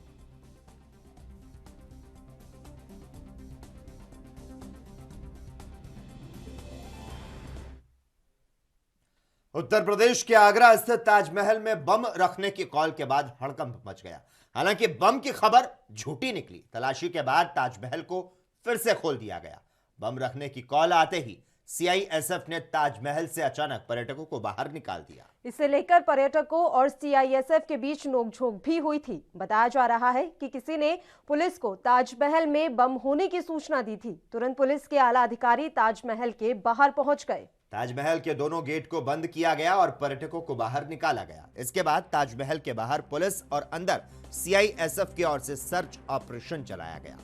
उत्तर प्रदेश के आगरा स्थित ताजमहल में बम रखने की कॉल के बाद हड़कंप मच गया। हालांकि बम की खबर झूठी निकली। तलाशी के बाद ताजमहल को फिर से खोल दिया गया। बम रखने की कॉल आते ही CISF ने ताजमहल से अचानक पर्यटकों को बाहर निकाल दिया। इसे लेकर पर्यटकों और CISF के बीच नोकझोंक भी हुई थी। बताया जा रहा है कि किसी ने पुलिस को ताजमहल में बम होने की सूचना दी थी। तुरंत पुलिस के आला अधिकारी ताजमहल के बाहर पहुंच गए। ताजमहल के दोनों गेट को बंद किया गया और पर्यटकों को बाहर निकाला गया। इसके बाद ताजमहल के बाहर पुलिस और अंदर CISF की ओर से सर्च ऑपरेशन चलाया गया।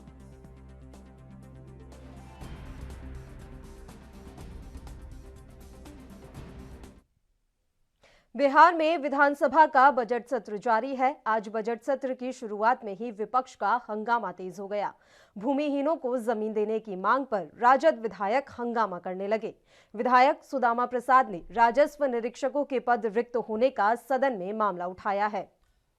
बिहार में विधानसभा का बजट सत्र जारी है। आज बजट सत्र की शुरुआत में ही विपक्ष का हंगामा तेज हो गया। भूमिहीनों को जमीन देने की मांग पर राजद विधायक हंगामा करने लगे। विधायक सुदामा प्रसाद ने राजस्व निरीक्षकों के पद रिक्त होने का सदन में मामला उठाया है।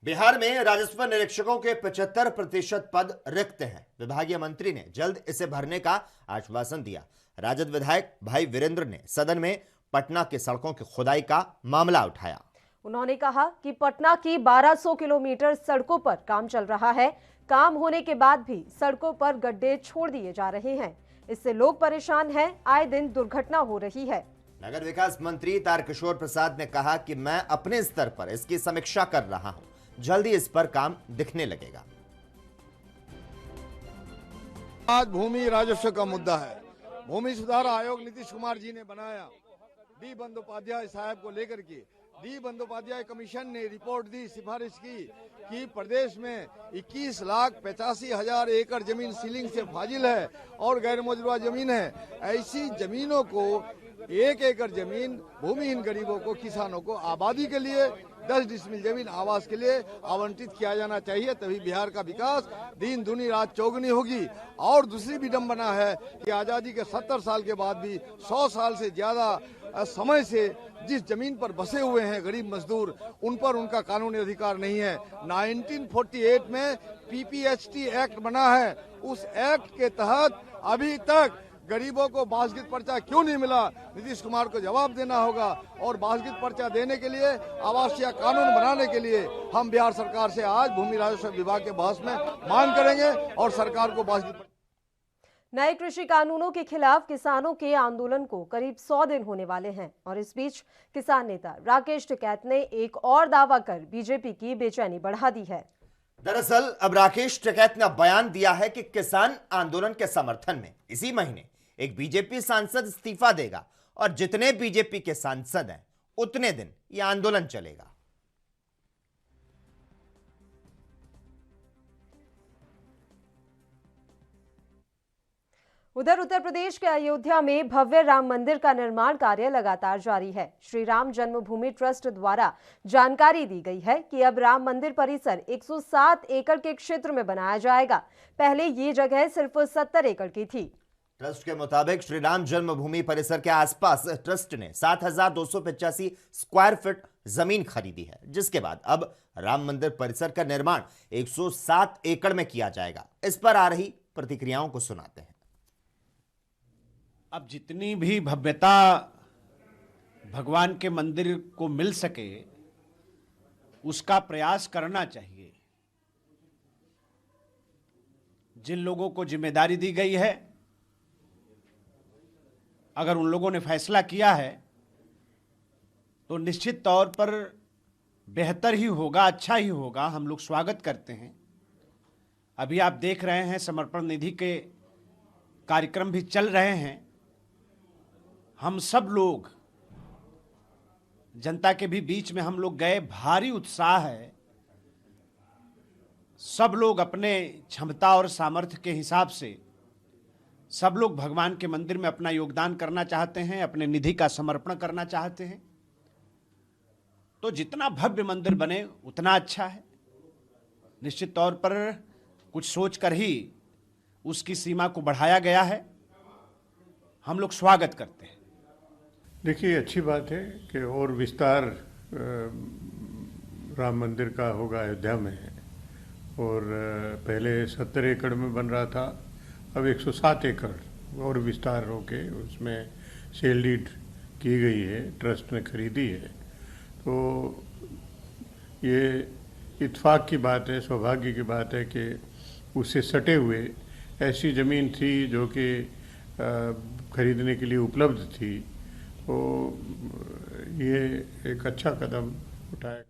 बिहार में राजस्व निरीक्षकों के 75% पद रिक्त हैं। विभागीय मंत्री ने जल्द इसे भरने का आश्वासन दिया। राजद विधायक भाई वीरेंद्र ने सदन में पटना के सड़कों की खुदाई का मामला उठाया। उन्होंने कहा कि पटना की 1200 किलोमीटर सड़कों पर काम चल रहा है। काम होने के बाद भी सड़कों पर गड्ढे छोड़ दिए जा रहे हैं। इससे लोग परेशान हैं। आए दिन दुर्घटना हो रही है। नगर विकास मंत्री तारकिशोर प्रसाद ने कहा कि मैं अपने स्तर पर इसकी समीक्षा कर रहा हूं। जल्दी इस पर काम दिखने लगेगा। आज भूमि राजस्व का मुद्दा है। भूमि सुधार आयोग नीतीश कुमार जी ने बनाया। डी बंदोपाध्याय साहब को लेकर के डी बंदोपाध्याय कमीशन ने रिपोर्ट दी, सिफारिश की कि प्रदेश में 21,85,000 एकड़ जमीन सीलिंग से फाजिल है और गैर मौजूदा जमीन है। ऐसी जमीनों को 1 एकड़ जमीन भूमिहीन गरीबों को, किसानों को आबादी के लिए 10 डिसमिल जमीन आवास के लिए आवंटित किया जाना चाहिए। तभी बिहार का विकास दिन दुनी रात चौगुनी होगी। और दूसरी विडंबना है कि आज़ादी के 70 साल के बाद भी 100 साल से ज्यादा समय से जिस जमीन पर बसे हुए हैं गरीब मजदूर, उन पर उनका कानूनी अधिकार नहीं है। 1948 में PPHT एक्ट बना है, उस एक्ट के तहत अभी तक गरीबों को बासगीत पर्चा क्यों नहीं मिला, नीतीश कुमार को जवाब देना होगा। और बासगीत पर्चा देने के लिए, आवासीय कानून बनाने के लिए हम बिहार सरकार से आज भूमि राजस्व विभाग के बहस में मांग करेंगे और सरकार को बासगीत। नए कृषि कानूनों के खिलाफ किसानों के आंदोलन को करीब 100 दिन होने वाले हैं और इस बीच किसान नेता राकेश टिकैत ने एक और दावा कर बीजेपी की बेचैनी बढ़ा दी है। दरअसल अब राकेश टिकैत ने बयान दिया है कि किसान आंदोलन के समर्थन में इसी महीने एक बीजेपी सांसद इस्तीफा देगा और जितने बीजेपी के सांसद हैं उतने दिन यह आंदोलन चलेगा। उधर उत्तर प्रदेश के अयोध्या में भव्य राम मंदिर का निर्माण कार्य लगातार जारी है। श्री राम जन्मभूमि ट्रस्ट द्वारा जानकारी दी गई है कि अब राम मंदिर परिसर 107 एकड़ के क्षेत्र में बनाया जाएगा। पहले ये जगह सिर्फ 70 एकड़ की थी। ट्रस्ट के मुताबिक श्री राम जन्मभूमि परिसर के आसपास ट्रस्ट ने 7,285 स्क्वायर फीट जमीन खरीदी है, जिसके बाद अब राम मंदिर परिसर का निर्माण 107 एकड़ में किया जाएगा। इस पर आ रही प्रतिक्रियाओं को सुनाते हैं। अब जितनी भी भव्यता भगवान के मंदिर को मिल सके उसका प्रयास करना चाहिए। जिन लोगों को जिम्मेदारी दी गई है, अगर उन लोगों ने फैसला किया है तो निश्चित तौर पर बेहतर ही होगा, अच्छा ही होगा। हम लोग स्वागत करते हैं। अभी आप देख रहे हैं समर्पण निधि के कार्यक्रम भी चल रहे हैं। हम सब लोग जनता के भी बीच में हम लोग गए, भारी उत्साह है। सब लोग अपने क्षमता और सामर्थ्य के हिसाब से सब लोग भगवान के मंदिर में अपना योगदान करना चाहते हैं, अपने निधि का समर्पण करना चाहते हैं। तो जितना भव्य मंदिर बने उतना अच्छा है। निश्चित तौर पर कुछ सोचकर ही उसकी सीमा को बढ़ाया गया है। हम लोग स्वागत करते हैं। देखिए, अच्छी बात है कि और विस्तार राम मंदिर का होगा अयोध्या में। और पहले 70 एकड़ में बन रहा था, अब 107 एकड़ और विस्तार होके उसमें सेल डीड की गई है, ट्रस्ट ने खरीदी है। तो ये इत्फाक की बात है, सौभाग्य की बात है कि उससे सटे हुए ऐसी ज़मीन थी जो कि खरीदने के लिए उपलब्ध थी। तो ये एक अच्छा कदम उठाया।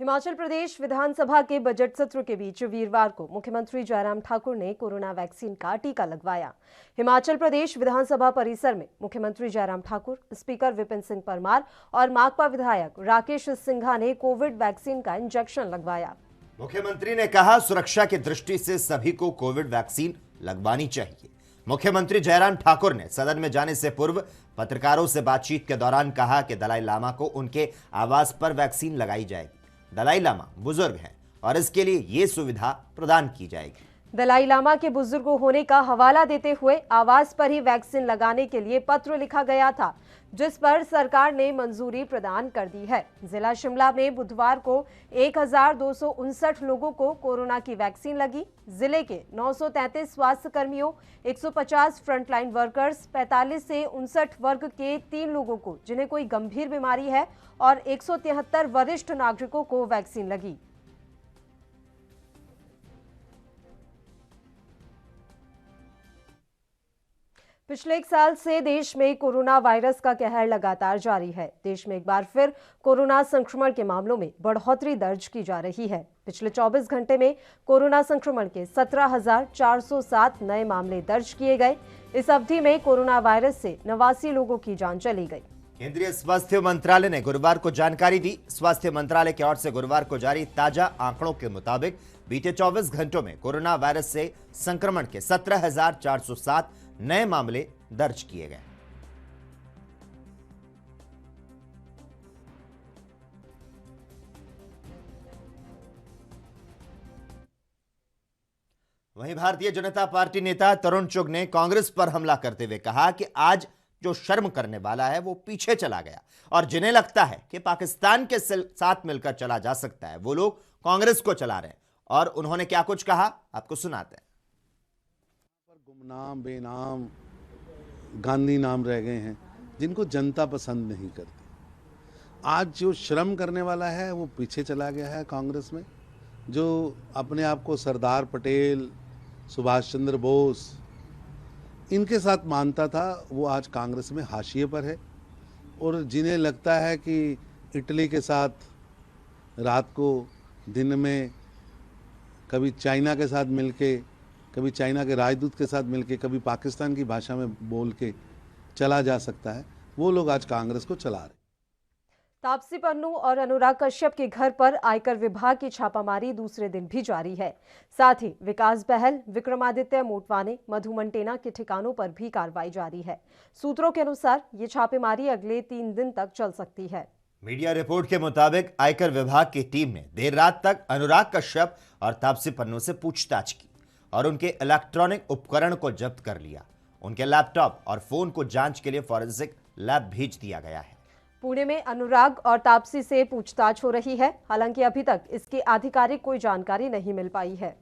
हिमाचल प्रदेश विधानसभा के बजट सत्र के बीच वीरवार को मुख्यमंत्री जयराम ठाकुर ने कोरोना वैक्सीन का टीका लगवाया। हिमाचल प्रदेश विधानसभा परिसर में मुख्यमंत्री जयराम ठाकुर, स्पीकर विपिन सिंह परमार और माकपा विधायक राकेश सिंघा ने कोविड वैक्सीन का इंजेक्शन लगवाया। मुख्यमंत्री ने कहा, सुरक्षा की दृष्टि से सभी को कोविड वैक्सीन लगवानी चाहिए। मुख्यमंत्री जयराम ठाकुर ने सदन में जाने से पूर्व पत्रकारों से बातचीत के दौरान कहा कि दलाई लामा को उनके आवास पर वैक्सीन लगाई जाएगी। दलाई लामा बुजुर्ग हैं और इसके लिए ये सुविधा प्रदान की जाएगी। दलाई लामा के बुजुर्ग होने का हवाला देते हुए आवास पर ही वैक्सीन लगाने के लिए पत्र लिखा गया था, जिस पर सरकार ने मंजूरी प्रदान कर दी है। जिला शिमला में बुधवार को 1259 लोगों को कोरोना की वैक्सीन लगी। जिले के 933 स्वास्थ्य कर्मियों, 150 फ्रंटलाइन वर्कर्स, 45 से 59 वर्ग के 3 लोगों को जिन्हें कोई गंभीर बीमारी है और 173 वरिष्ठ नागरिकों को वैक्सीन लगी। पिछले 1 साल से देश में कोरोना वायरस का कहर लगातार जारी है। देश में एक बार फिर कोरोना संक्रमण के मामलों में बढ़ोतरी दर्ज की जा रही है। पिछले 24 घंटे में कोरोना संक्रमण के 17,407 नए मामले दर्ज किए गए। इस अवधि में कोरोना वायरस से 89 लोगों की जान चली गई। केंद्रीय स्वास्थ्य मंत्रालय ने गुरुवार को जानकारी दी। स्वास्थ्य मंत्रालय की ओर से गुरुवार को जारी ताजा आंकड़ों के मुताबिक बीते 24 घंटों में कोरोना वायरस से संक्रमण के 17,407 नए मामले दर्ज किए गए। वहीं भारतीय जनता पार्टी नेता तरुण चुग ने कांग्रेस पर हमला करते हुए कहा कि आज जो शर्म करने वाला है वो पीछे चला गया और जिन्हें लगता है कि पाकिस्तान के साथ मिलकर चला जा सकता है वो लोग कांग्रेस को चला रहे हैं। और उन्होंने क्या कुछ कहा आपको सुनाते हैं। गुमनाम बेनाम गांधी नाम रह गए हैं जिनको जनता पसंद नहीं करती। आज जो श्रम करने वाला है वो पीछे चला गया है कांग्रेस में। जो अपने आप को सरदार पटेल, सुभाष चंद्र बोस इनके साथ मानता था वो आज कांग्रेस में हाशिए पर है। और जिन्हें लगता है कि इटली के साथ रात को दिन में कभी चाइना के साथ मिलके, कभी चाइना के राजदूत के साथ मिलके, कभी पाकिस्तान की भाषा में बोल के चला जा सकता है, वो लोग आज कांग्रेस को चला रहे। तापसी पन्नू और अनुराग कश्यप के घर पर आयकर विभाग की छापामारी दूसरे दिन भी जारी है। साथ ही विकास बहल, विक्रमादित्य मोटवाने, मधु मंटेना के ठिकानों पर भी कार्रवाई जारी है। सूत्रों के अनुसार ये छापेमारी अगले 3 दिन तक चल सकती है। मीडिया रिपोर्ट के मुताबिक आयकर विभाग की टीम ने देर रात तक अनुराग कश्यप और तापसी पन्नू से पूछताछ की और उनके इलेक्ट्रॉनिक उपकरण को जब्त कर लिया। उनके लैपटॉप और फोन को जांच के लिए फॉरेंसिक लैब भेज दिया गया है। पुणे में अनुराग और तापसी से पूछताछ हो रही है। हालांकि अभी तक इसकी आधिकारिक कोई जानकारी नहीं मिल पाई है।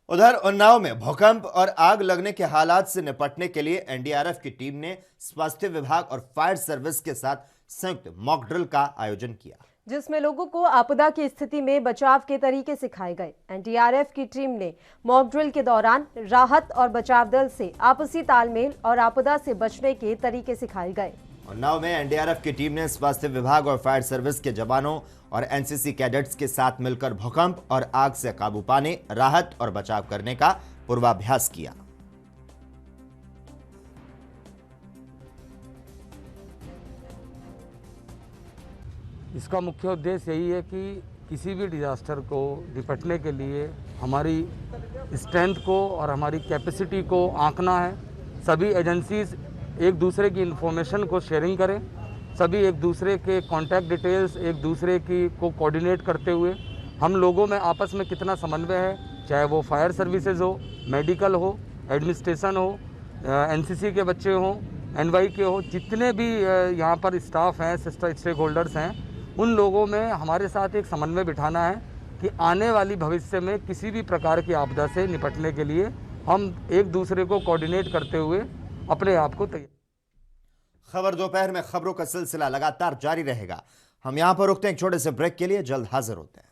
उधर उन्नाव में भूकंप और आग लगने के हालात से निपटने के लिए एनडीआरएफ की टीम ने स्वास्थ्य विभाग और फायर सर्विस के साथ संयुक्त मॉक ड्रिल का आयोजन किया, जिसमें लोगों को आपदा की स्थिति में बचाव के तरीके सिखाए गए। एनडीआरएफ की टीम ने मॉक ड्रिल के दौरान राहत और बचाव दल से आपसी तालमेल और आपदा से बचने के तरीके सिखाए गए। उन्नाव में एनडीआरएफ की टीम ने स्वास्थ्य विभाग और फायर सर्विस के जवानों और एनसीसी कैडेट्स के साथ मिलकर भूकंप और आग से काबू पाने, राहत और बचाव करने का पूर्वाभ्यास किया। इसका मुख्य उद्देश्य यही है कि किसी भी डिज़ास्टर को निपटने के लिए हमारी स्ट्रेंथ को और हमारी कैपेसिटी को आंकना है। सभी एजेंसीज एक दूसरे की इन्फॉर्मेशन को शेयरिंग करें, सभी एक दूसरे के कॉन्टैक्ट डिटेल्स एक दूसरे की को कोऑर्डिनेट करते हुए हम लोगों में आपस में कितना समन्वय है, चाहे वो फायर सर्विसेज हो, मेडिकल हो, एडमिनिस्ट्रेशन हो, एनसीसी के बच्चे हों, एनवाई के हो, जितने भी यहाँ पर स्टाफ हैं, स्टेक होल्डर्स हैं, उन लोगों में हमारे साथ एक समन्वय बिठाना है कि आने वाली भविष्य में किसी भी प्रकार की आपदा से निपटने के लिए हम एक दूसरे को कोऑर्डिनेट करते हुए अपने आप को तैयार। खबर दोपहर में खबरों का सिलसिला लगातार जारी रहेगा। हम यहां पर रुकते हैं एक छोटे से ब्रेक के लिए, जल्द हाजिर होते हैं।